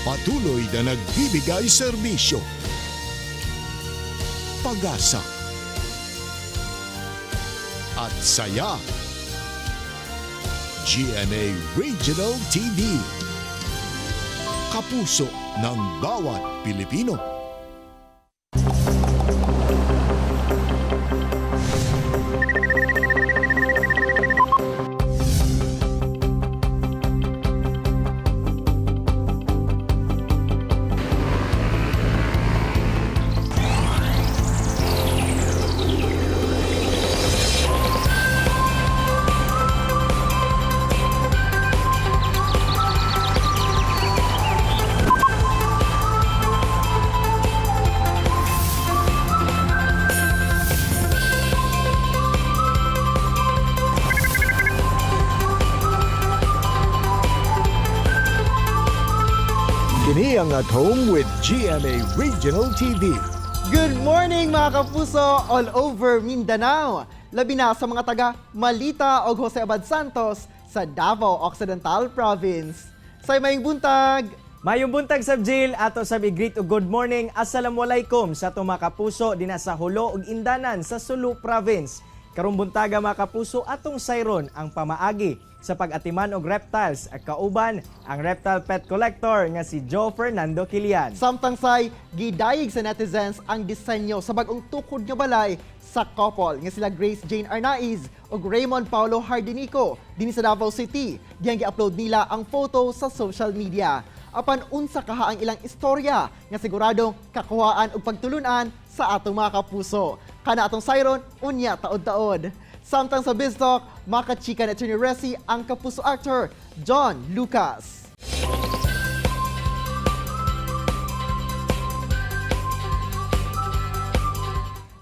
Patuloy na nagbibigay serbisyo. Pag-asa at saya. GMA Regional TV. Kapuso ng bawat Pilipino. Kini ang At Home with GMA Regional TV. Good morning mga kapuso all over Mindanao. Labi na sa mga taga Malita o Jose Abad Santos sa Davao Occidental Province. Say mayong buntag! Mayong buntag sa Jill ato sa greet ug good morning. Assalamualaikum sa itong mga kapuso din sa Jolo ug Indanan sa Sulu Province. Karong buntaga mga kapuso atong sayron ang pamaagi sa pag-atiman og reptiles at kauban ang reptile pet collector nga si Joe Fernando Kilian. Samtang say gidayig sa netizens ang disenyo sa bagong tukod nga balay sa couple nga sila Grace Jane Arnaiz ug Raymond Paulo Hardinico dinhi sa Davao City. Diyang gi-upload nila ang photo sa social media. Apan unsa kaha ang ilang istorya nga siguradong kakuhaan ug pagtulunan sa atong mga kapuso. Kana atong sayron unya taod-taod. Samtang sa BizTalk, makachika na Attorney Resi ang kapuso actor John Lucas.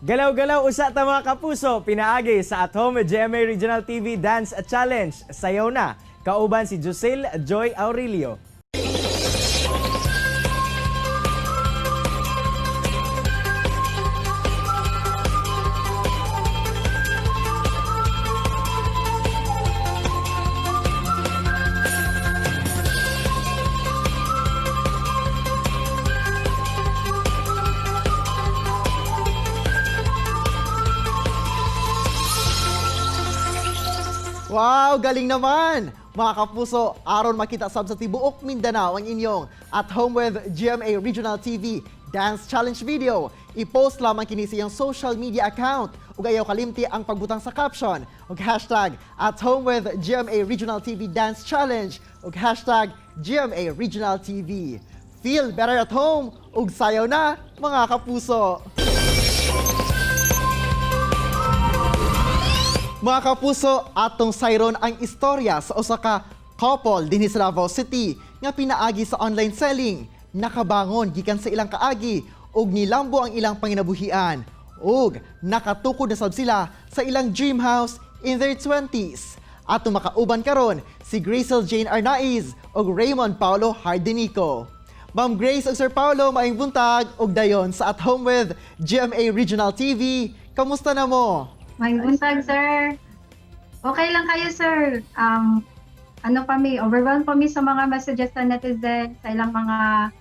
Galaw-galaw usa ta mga kapuso, pinaagi sa At Home with GMA Regional TV Dance Challenge. Sayaw na, kauban si Josel Joy Aurelio. Wow, galing naman! Mga kapuso, aron makita sab sa tibuok Mindanao ang inyong At Home with GMA Regional TV Dance Challenge video. I-post lamang kini sa iyong social media account ug ayaw kalimti ang pagbutang sa caption ug hashtag At Home with GMA Regional TV Dance Challenge ug hashtag GMA Regional TV. Feel better at home ug sayaw na mga kapuso! Mga kapuso, atong sayron ang istorya sa usa ka couple dinhi sa Davao City nga pinaagi sa online selling. Nakabangon gikan sa ilang kaagi ug nilambo ang ilang panginabuhian. Ug nakatukod na sab sila sa ilang dream house in their 20s. Atong makauban karon si Grace Jane Arnaiz ug Raymond Paulo Hardinico. Ma'am Grace ug Sir Paulo, maayong buntag ug dayon sa At Home with GMA Regional TV. Kamusta na mo? May buntag, sir. Okay lang kayo, sir. Overwhelmed pa mi sa mga messages sa netizen, sa ilang mga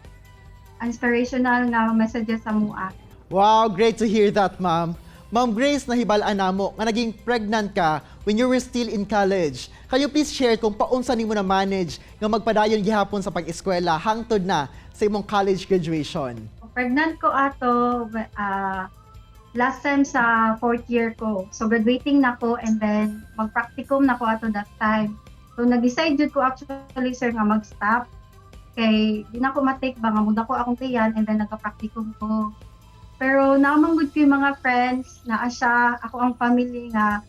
inspirational na messages sa mua. Wow, great to hear that, ma'am. Ma'am Grace, nahibalaan namo nga naging pregnant ka when you were still in college. Can you please share kung paunsa nimo na manage nga magpadayon gihapon sa pag-eskwela hangtod na sa imong college graduation? Pregnant ko ato last time sa 4th year ko. So graduating na ko and then mag-practicum na ko ato that time. So nag-decide jud ko actually, sir, nga mag-stop. Kay di na ko ma-take ba nga muna ko akong tiyan and then nagka-practicum ko. Pero namanggod ko yung mga friends na asya, ako ang family nga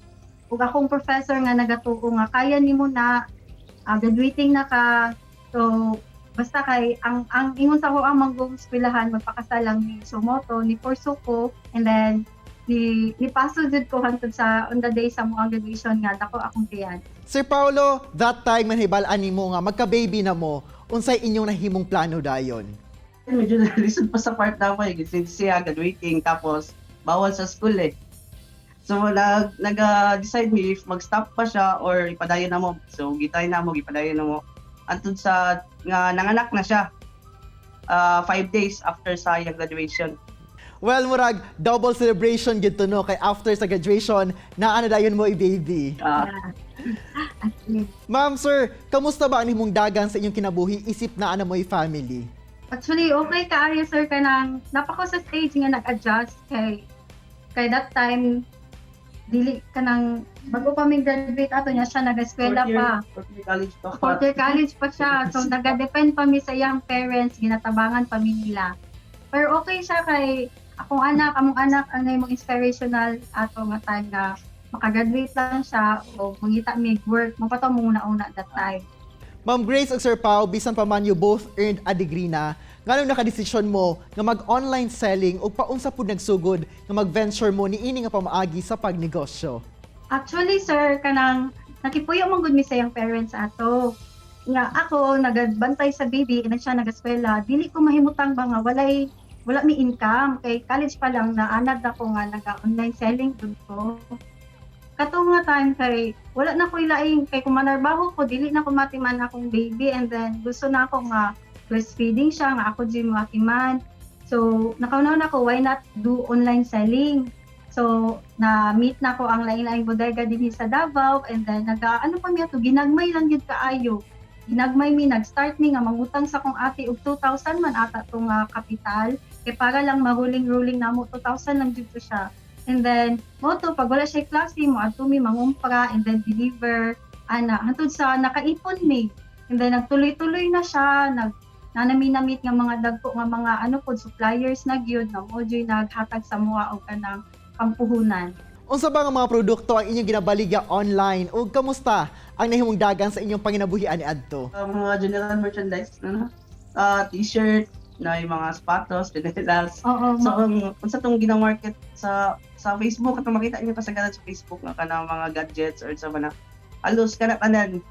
ug akong professor nga nagatuo nga kaya nimo na graduating na ka. So basta kay ang ingon sa ako ang manggong eskwelahan magpakasalang ni Sumoto ni Porso ko and then ni paso jud ko hangtod sa on the day sa mga graduation nga dako akong tiyan. Sir Paulo, that time manhibalaan nimo nga magka-baby na mo, unsay inyong nahimong plano dayon? Medyo nalisod pa sa part na ako siya graduating tapos bawal sa school eh. So nag-decide me if mag-stop pa siya or ipadayon na mo. So gitay na mo, ipadayon na mo. Antod sa nga nanganak na siya. 5 days after sa iyang graduation. Well, murag, double celebration gid to no, kay after sa graduation, naana dayon mo i-baby. As in. Ma'am, sir, kamusta ba ang imong dagan sa inyong kinabuhi isip na ana mo family? Actually, okay kaayo sir ka nang napako sa stage nga nag-adjust kay that time dili ka nang bago pa mi graduate ato niya siya nag-eskwela pa. Fourth year college pa. Fourth year college pa siya. So naga-depend pa mi sa iyang parents, ginatabangan pa mi nila. Pero okay siya kay among anak ang imong inspirational ato nga time na makagraduate lang siya o mangita mi work mo pa to muna that time. Ma'am Grace ug Sir Pao, bisan pa man you both earned a degree na, nganong nakadesisyon mo nga mag-online selling o paunsa pud nagsugod nga mag-venture mo niini nga pamaagi sa pagnegosyo? Actually sir kanang nakipuyo man gud mi sa iyang parents ato. Nga ako nagbantay sa baby ina siya nag-eskwela, dili ko mahimutang ba nga wala mi income kay college pa lang na anad ako nga naga-online selling dun ko. Katong nga time kay wala na ko ilaing kay kung manarbaho ko dili na ko matiman akong baby and then gusto na ako nga breastfeeding siya nga ako di matiman. So nakaunaw na ko why not do online selling. So na meet na ko ang lain-laing bodega dinhi sa Davao and then ano pa mi ato ginagmay lang gyud kaayo. Ginagmay mi nag-start mi nga mangutang sa kong ate og 2,000 man ata tong kapital kay para lang mahuling-ruling namo 2,000 lang jud siya. And then mo to pag wala siya klase mo adto mi mangumpra and then deliver hantod sa nakaipon mi. And then nagtuloy-tuloy na siya nanami-namit nga mga dagko nga mga suppliers na gyud na mo joy naghatag sa mua og kanang kampuhunan. Unsa ba nga mga produkto ang inyong ginabaligya online ug kamusta ang nahimong dagan sa inyong panginabuhian niadto? Mga general merchandise, t-shirt, na yung mga sapatos, pinelas. Oo. So, unsa tong gina-market sa Facebook, katong makita niyo kasagaran sa Facebook nga kanang mga gadgets or sa mga alos kana tanan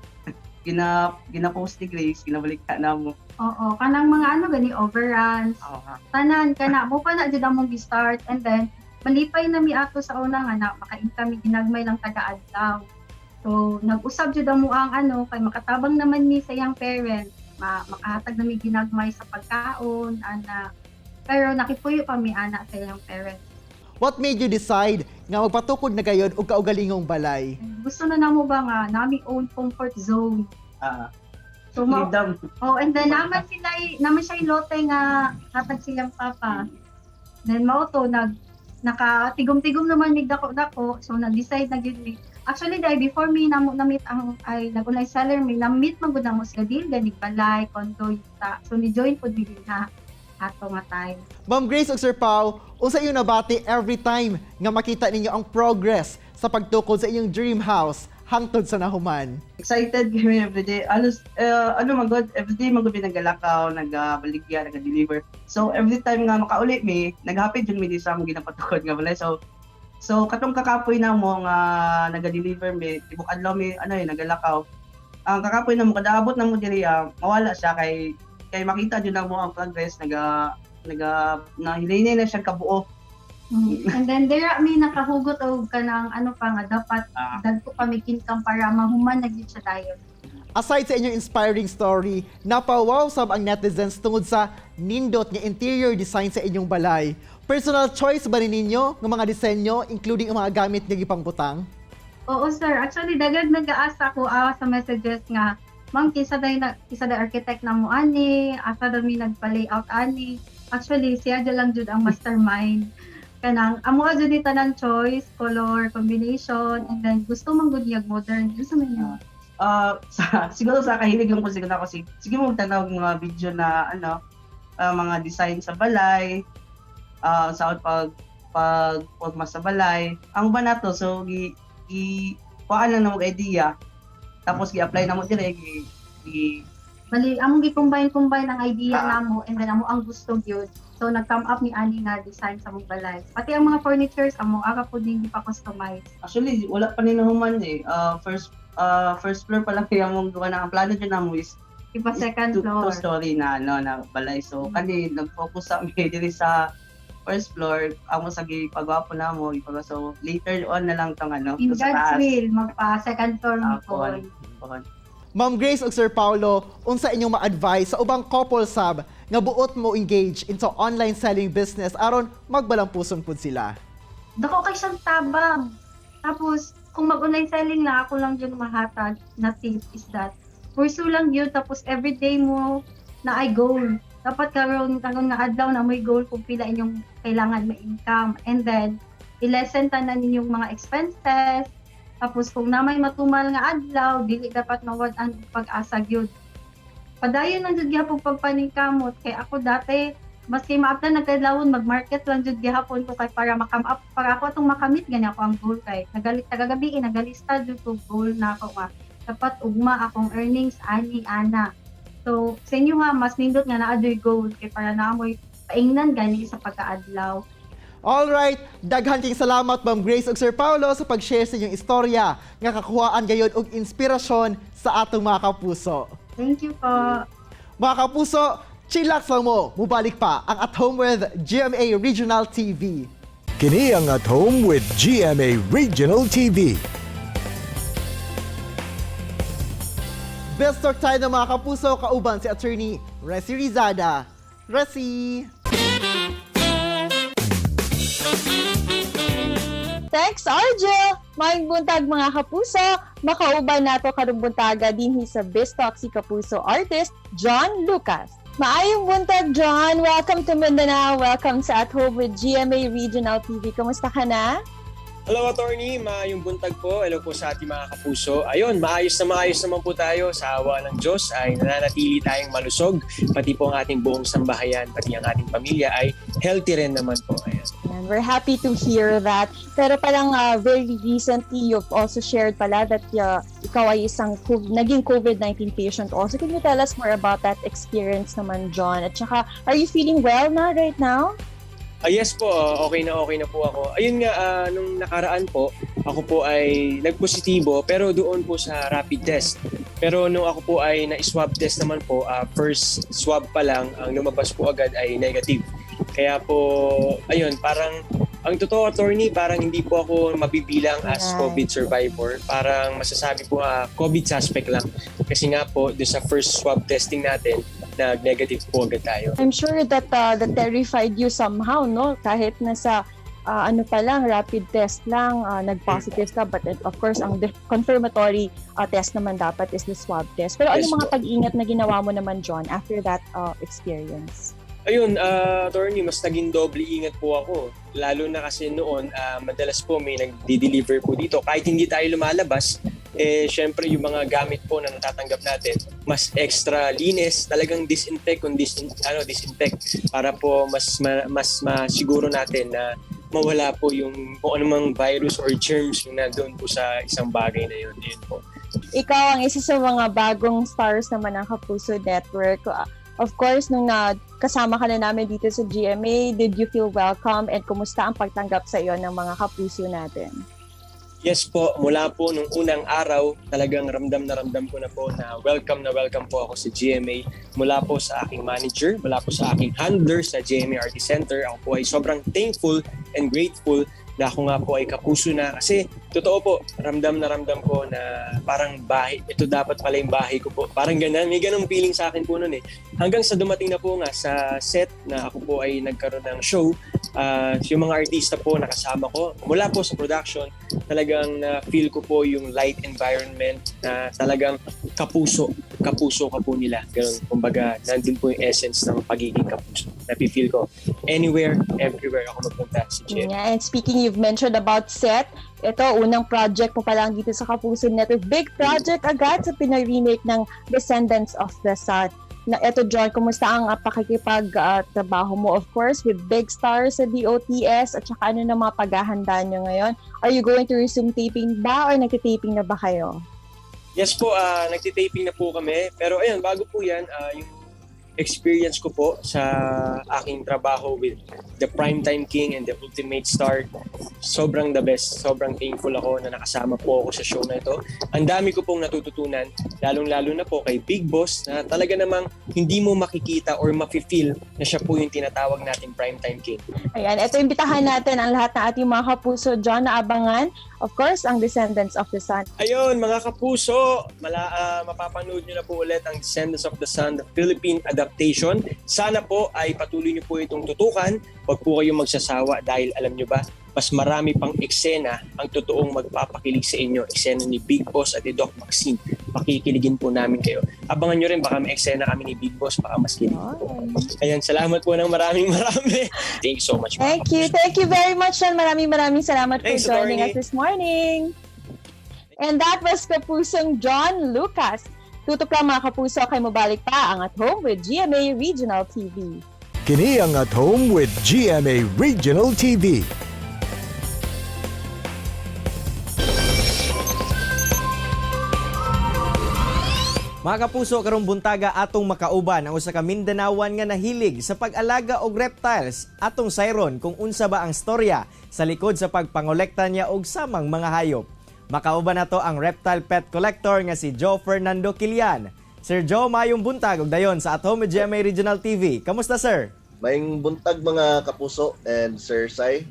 gina-post ni Grace, ginabalik na mo. Oo, kanang mga gani overruns. Tanan kana mo pa na jud among gi-start and then malipay na mi ato sa una nga na maka-income ginagmay lang taga adlaw. So nag-usab jud amo ang kay makatabang naman mi sa iyang parents, makahatag na mi ginagmay sa pagkaon pero nakipuyo pa mi ana sa iyang parents. What made you decide nga magpatukod na gayud og kaugalingong balay? Gusto na namo ba nga nami own comfort zone. So Freedom. and then naman siya ilote nga hatag silang papa. Then mao to nakatigom-tigom naman mig dako-dako, so nag-decide na gyud mi. Actually dahil before mi na-meet ang nag-online seller mi, na-meet man gud namo sa Iligan, balay, condo, yuta. So ni join pud mi ha ato nga time. Ma'am Grace ug Sir Pao, unsa iyong nabati every time nga makita ninyo ang progress sa pagtukod sa iyong dream house hangtod sa nahuman? Excited kami everyday. Alos magod everyday magud nagalakaw, nagabaligya, naga-deliver. So every time nga makauli mi, naghapit jud mi di sa among ginapatukod nga balay. So katong kakapoy na mo nga naga-deliver mi, tibok adlaw mi nagalakaw. Ang kakapoy na mo kadaabot na mo diri mawala siya kay makita jud na mo ang progress nahilay na siya kabuo. And then there mi nakahugot og kanang pa nga dapat dagko kami kinkam para mahuman na gyud siya dayon. Aside sa inyong inspiring story, napawaw sab ang netizens tungod sa nindot nga interior design sa inyong balay. Personal choice ba ninyo ng mga disenyo including ang mga gamit nga gipangbutang? Oo sir, actually dagag nag-aasa ko sa messages nga ma'am kisa day architect na mo ani, asa daw mi nagpa-layout ani. Actually siya lang jud ang mastermind. Kanang amo jud ni tanan choice, color, combination, and then gusto man gud yag modern. Gusto man niya. Siguro sa kahilig lang ko siguro ako sige mo tanaw ng mga video na mga design sa balay, sa pagporma sa balay. Ang ba nato so kuhaan lang na mo idea tapos gi-apply na mo dire Bali among gi-combine ang idea namo and then amo ang gusto gyud. So nag-come up ni ani nga design sa mong balay. Pati ang mga furnitures amo aga pud din pa-customize. Actually wala pa ni nahuman first floor pa lang kaya mong gawa na ang plano dyan na mo is Iba second floor. Two-story na balay. So kani nag-focus sa mi diri sa first floor, amo sa gipagapo na mo, so later on na lang tong In sa God's taas. will, magpa second floor mo po. Ma'am Grace ug Sir Paulo, unsa inyong ma-advise sa ubang couple sab nga buot mo engage into online selling business aron magbalampuson pud sila? Dako kay siyang tabang. Tapos, kung mag-online selling lang, ako lang yung mahatag na tip is that, pursue lang yun, tapos everyday mo na ay goal. Dapat karon nga adlaw na may goal kung pila inyong kailangan ma-income. And then, i-lessen tanan ninyong mga expenses. Tapos, kung na may matumal nga adlaw, dili dapat mawad-an og pag-asa gyud. Padayon lang jud gyapon pagpaningkamot. Kay ako dati, maski maaptan nagkadlawon mag-market lang jud gihapon ko kay para makam-up para ako atong makamit gani ako ang goal kay nagalit tagagabi nagalista jud ko goal na ako nga dapat ugma akong earnings ani ana. So sa inyo nga mas nindot nga naa joy goal kay para naamoy paingnan gani sa pagkaadlaw. Alright, daghan kayong salamat Ma'am Grace ug Sir Paulo sa pag-share sa inyong istorya nga kakuhaan gayud og inspirasyon sa atong mga kapuso. Thank you po. Mga kapuso, chillax lang mo, mubalik pa ang At Home with GMA Regional TV. Kini ang At Home with GMA Regional TV. Best talk tayo ng mga kapuso, kauban si Attorney Resi Rizada. Resi! Thanks, Arjel! Maayong buntag mga kapuso, makauban nato karong buntaga dinhi sa Best Talk si Kapuso artist, John Lucas. Maayong buntag, John! Welcome to Mindanao! Welcome sa At Home with GMA Regional TV. Kamusta ka na? Hello, attorney. Maayong buntag po. Hello po sa ating mga kapuso. Ayun, maayos naman po tayo. Sa awa ng Diyos ay nananatili tayong malusog. Pati po ang ating buong sambahayan, pati ang ating pamilya ay healthy rin naman po. Ayan. And we're happy to hear that. Pero parang very recently, you've also shared pala that ikaw ay isang naging COVID-19 patient also. Can you tell us more about that experience naman, John? At saka, are you feeling well na right now? Yes po, okay na po ako. Ayun nga, nung nakaraan po, ako po ay nagpositibo pero doon po sa rapid test. Pero nung ako po ay na-swab test naman po, first swab pa lang, ang lumabas po agad ay negative. Kaya po, ayun, parang ang totoo, attorney, parang hindi po ako mabibilang as COVID survivor. Parang masasabi po COVID suspect lang. Kasi nga po, doon sa first swab testing natin, nag-negative po agad tayo. I'm sure that that terrified you somehow, no? Kahit nasa ano pa lang, rapid test lang, nag-positive ka. But of course, ang confirmatory test naman dapat is the swab test. Pero ano mga pag-ingat na ginawa mo naman, John, after that experience? Ayun, attorney, mas naging doble ingat po ako. Lalo na kasi noon, madalas po may nag-deliver po dito. Kahit hindi tayo lumalabas, syempre yung mga gamit po na natatanggap natin, mas extra linis, talagang disinfect para po mas masiguro natin na mawala po yung kung anumang virus or germs yung nandun po sa isang bagay na yun. Ayun po. Ikaw ang isa sa mga bagong stars naman ng Kapuso Network. Of course, nung kasama ka na namin dito sa GMA, did you feel welcome and kumusta ang pagtanggap sa iyo ng mga kapuso natin? Yes po, mula po nung unang araw, talagang ramdam ko na po na welcome po ako sa GMA. Mula po sa aking manager, mula po sa aking handler sa GMA Artist Center, ako po ay sobrang thankful and grateful na ako nga po ay kapuso na. Kasi totoo po, ramdam ko na parang bahay, ito dapat pala yung bahay ko po. Parang ganun, may ganung feeling sa akin po noon eh. Hanggang sa dumating na po nga sa set na ako po ay nagkaroon ng show, yung mga artista po nakasama ko, mula po sa production, talagang feel ko po yung light environment na talagang kapuso ka po nila. Ganun, kumbaga, nandun po yung essence ng pagiging kapuso. Napi-feel ko anywhere, everywhere ako magpunta sa GMA. Yeah, and speaking, you've mentioned about set. Ito, unang project mo pa lang dito sa Kapuso Network. Big project agad sa pinag-remake ng Descendants of the Sun. Na ito, John, kumusta ang pakikipag-trabaho mo, of course, with big stars sa DOTS at saka ano na mga paghahanda nyo ngayon? Are you going to resume taping ba or nagtitaping na ba kayo? Yes po, nagtitaping na po kami. Pero ayun, bago po yan, yung experience ko po sa aking trabaho with the Primetime King and the Ultimate Star, sobrang the best. Sobrang thankful ako na nakasama po ako sa show na ito. Ang dami ko pong natututunan, lalong-lalo na po kay Big Boss, na talaga namang hindi mo makikita or mafe-feel na siya po yung tinatawag nating Primetime King. Ayan, ito imbitahan natin ang lahat ng ating mga kapuso, John, na abangan of course, ang Descendants of the Sun. Ayun, mga kapuso, mapapanood nyo na po ulit ang Descendants of the Sun, the Philippine adaptation. Sana po ay patuloy nyo po itong tutukan. Huwag po kayong magsasawa dahil alam nyo ba, mas marami pang eksena ang totoong magpapakilig sa inyo. Eksena ni Big Boss at ni Doc Maxine. Pakikiligin po namin kayo. Abangan nyo rin, baka may eksena kami ni Big Boss, baka mas kilig po. Ayan, salamat po ng maraming. Thank you so much. Thank you. Thank you very much, Sean. Maraming salamat Thanks, for joining attorney. us this morning. And that was Kapusong John Lucas. Tutok lang mga kapuso, kay mabalik pa ang At Home with GMA Regional TV. Kini ang At Home with GMA Regional TV. Mga kapuso, karong buntaga atong makauban ang usa ka Mindanawan nga nahilig sa pag-alaga og reptiles. Atong sayron kung unsa ba ang storya sa likod sa pagpangolekta niya og samang mga hayop. Makauban nato ang reptile pet collector nga si Joe Fernando Quilian. Sir Joe, mayong buntag og dayon sa At Home with GMA Regional TV. Kamusta, sir? Maying buntag mga kapuso and Sir Sai.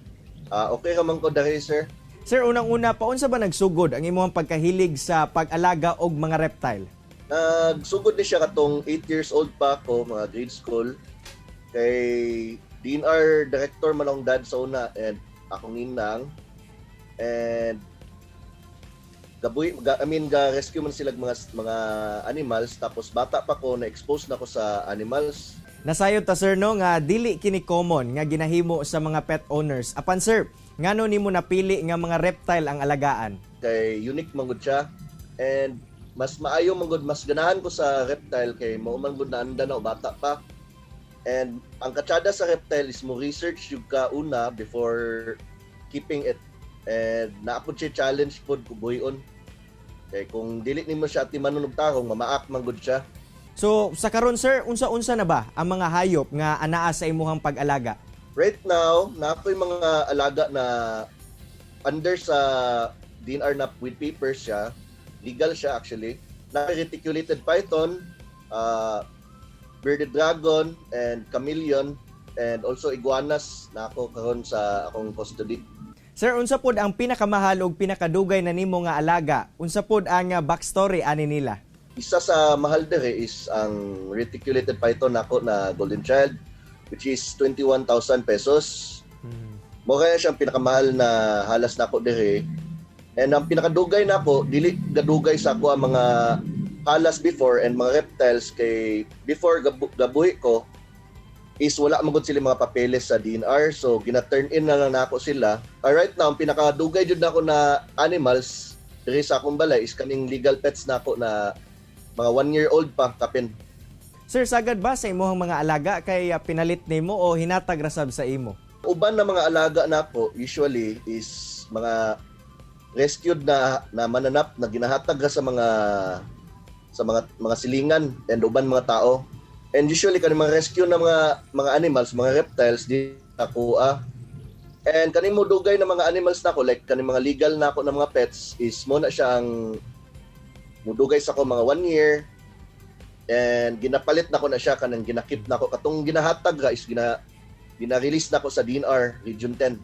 Okay ka man ko dahil, sir? Sir, unang-una, paunsa ba nagsugod ang imong pagkahilig sa pag-alaga og mga reptile? Nagsugod ni siya katong 8 years old pa ako, mga grade school. Kay DNR director man ang dad sa una and akong inang. And ga-rescue man sila mga animals, tapos bata pa ko, na-expose na ko sa animals. Nasayod ta, sir, no, nga dili kini common nga ginahimo sa mga pet owners. Apan, sir, ngano nimo napili nga mga reptile ang alagaan? Kay unique man gud siya, and mas maayo man gud, mas ganahan ko sa reptile kay mao man gud na anda na bata pa. And ang katsada sa reptile is mo research yung una before keeping it. And naapod siya challenge pod ko buyon. Kay kung dili nimo siya timanon og tarong, mamaak man gud siya. So, sa karon, sir, unsa-unsa na ba ang mga hayop nga anaa sa imuhang pag-alaga? Right now, nakoy mga alaga na under sa DNR na with papers siya. Legal siya actually. Reticulated python, bearded dragon, and chameleon, and also iguanas na ako karon sa akong custody. Sir, unsa pod ang pinakamahal ug pinakadugay na nimo nga alaga? Unsa pod ang backstory ani nila? Isa sa mahal dere is ang reticulated python nako na golden child, which is 21,000 pesos. Mo kaya siyang pinakamahal na halas nako dere. And ang pinakadugay nako, dili gadugay sa ako ang mga halas before and mga reptiles kay before gabuhi ko is wala magud sila mga papeles sa DNR, so gina-turn in na lang nako sila. Right now, ang pinakadugay jud nako na animals diri sa akong balay is kaning legal pets nako na mga 1-year-old pa kapin. Sir, sagad ba sa imuhang mga alaga kay pinalit nimo o hinatag rasab sa imo? Uban na mga alaga nako usually is mga rescued na mananap na ginahatag sa mga silingan and uban mga tao. And usually kani mga rescue na mga animals, mga reptiles di nakuha. And kani mo dugay na mga animals nako, like kani mga legal nako na mga pets is mo na siya ang mudugay sa ko mga 1 year. And ginapalit nako na siya kanang ginakip nako katong ginahatag ra is gina-release nako sa DNR Region 10.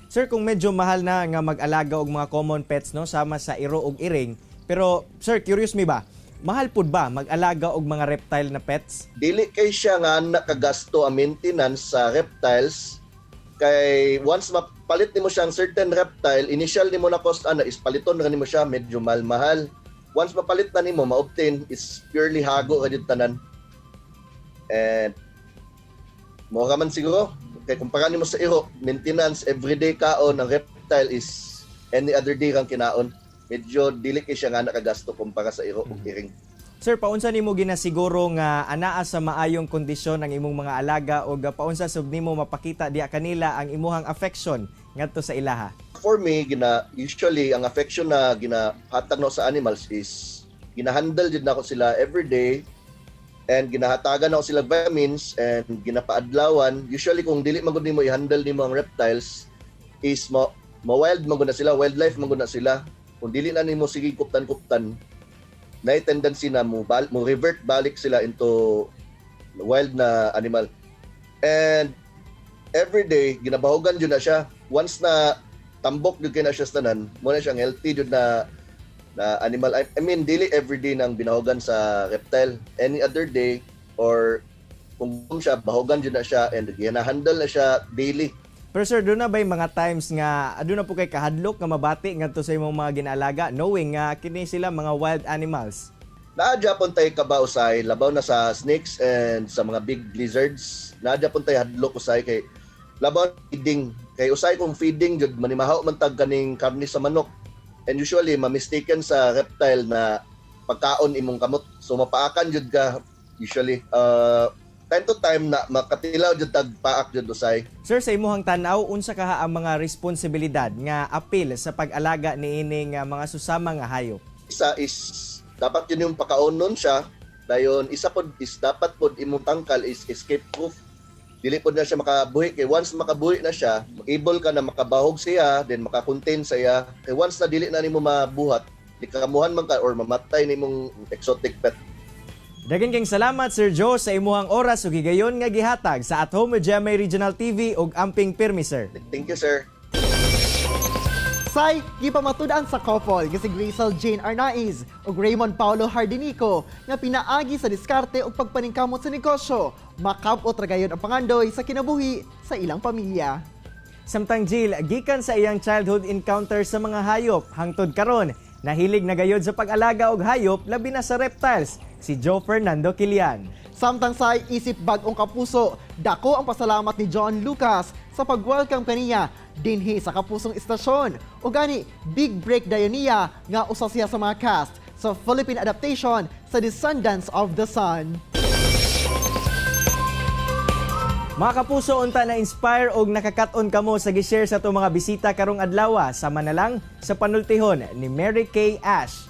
Sir, kung medyo mahal na nga mag-alaga og mga common pets, no, sama sa iro ug iring, pero sir, curious mi ba? Mahal pud ba mag-alaga og mga reptile na pets? Dili kay siya nga nakagasto ang maintenance sa reptiles. Kay once mapalit nimo siyang certain reptile, initial nimo na cost is paliton ra nimo siya, medyo mahal. Once mapalit na nimo, ma-obtain is purely hago ra jud tanan. And mo ka man siguro kay kumpara nimo sa iro, maintenance everyday kaon ang reptile is any other day kang kinaon. Medyo dili kay siya nga nakagasto kumpara sa iro ug iring. Sir, paunsa nimo ginasiguro nga anaa sa maayong kondisyon ang imong mga alaga o paunsa sub nimo mapakita diha kanila ang imuhang affection ngadto sa ilaha? For me, usually ang affection na ginahatag no sa animals is ginahandle jud nako sila every day and ginahatagan ako sila vitamins and ginapaadlawan. Usually kung dili man gud nimo i-handle nimo ang reptiles is wild man gud na sila, wildlife man gud na sila. Kung dili na nimo sige kuptan-kuptan, na tendency na mo revert balik sila into wild na animal. And every day ginabahogan jud na siya. Once na tambok jud kay na siya tanan, mo na siyang healthy jud na animal. I mean, dili everyday nang binahogan sa reptile. Any other day or kung siya bahogan jud na siya and gina-handle na siya daily. Pero sir, doon na ba yung mga times nga, doon na po kay kahadlok nga mabati nga to sa imong mga ginalaga, knowing nga kini sila mga wild animals? Naadya pon tay kabaw usay, labaw na sa snakes and sa mga big lizards. Naadya pon tay hadlok usay kay labaw feeding. Kay usay kung feeding jud manimahaw man tag kaning karne sa manok. And usually ma-mistaken sa reptile na pagkaon imong kamot. So mapaakan jud ka usually. Time to time na makatilaw jud tag paak jud usay. Sir, sa imuhang tanaw, unsa kaha ang mga responsibilidad nga apil sa pag-alaga niining mga susama nga hayop? Isa is dapat yun yung pakaonon siya. Dayon isa pod is dapat pod imong tangkal is escape proof. Dili pod na siya makabuhi kay once makabuhi na siya, able ka na makabahog siya, then makakontain siya. Kay once na dili na nimo mabuhat, di kamuhan man ka or mamatay nimong exotic pet. Daghang kang salamat Sir Joe sa imuhang oras ug higayon nga gihatag sa At Home with GMA Regional TV ug amping pirmi sir. Thank you, sir. Say, gipamatud-an sa couple nga si Grazel Jane Arnaiz ug Raymond Paulo Hardinico nga pinaagi sa diskarte ug pagpaningkamot sa negosyo, makabot ra gayon ang pangandoy sa kinabuhi sa ilang pamilya. Samtang Jill, gikan sa iyang childhood encounter sa mga hayop, hangtod karon, nahilig na gayod sa pag-alaga og hayop labi na sa reptiles, si Joe Fernando Kilian. Samtang sa isip bagong kapuso, dako ang pasalamat ni John Lucas sa pag-welcome kaniya dinhi sa kapusong istasyon. O gani, big break dayon niya nga usa siya sa mga cast sa Philippine adaptation sa Descendants of the Sun. Mga kapuso, unta na inspire og nakakaton kamo sa gi-share sa itong mga bisita karong adlaw sama na lang sa panultihon ni Mary Kay Ash.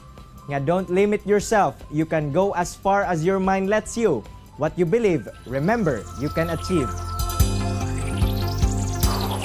Nga don't limit yourself, you can go as far as your mind lets you. What you believe, remember, you can achieve.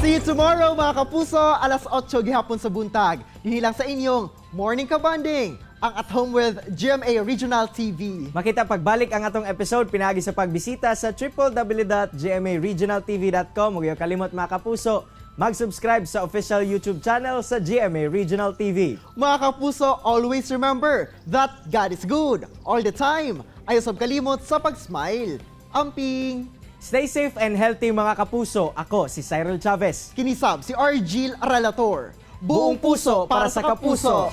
See you tomorrow mga kapuso, alas 8 gihapon sa buntag. Dinhi lang sa inyong Morning Kabanding, ang At Home with GMA Regional TV. Makita pagbalik ang atong episode pinagi sa pagbisita sa www.gmaregionaltv.com. Huwag yung kalimot mga kapuso, mag-subscribe sa official YouTube channel sa GMA Regional TV. Mga kapuso, always remember that God is good all the time. Ayaw sab kalimot sa pag-smile. Amping! Stay safe and healthy mga kapuso. Ako si Cyril Chavez. Kinisab si Argil Aralator. Buong puso para sa kapuso.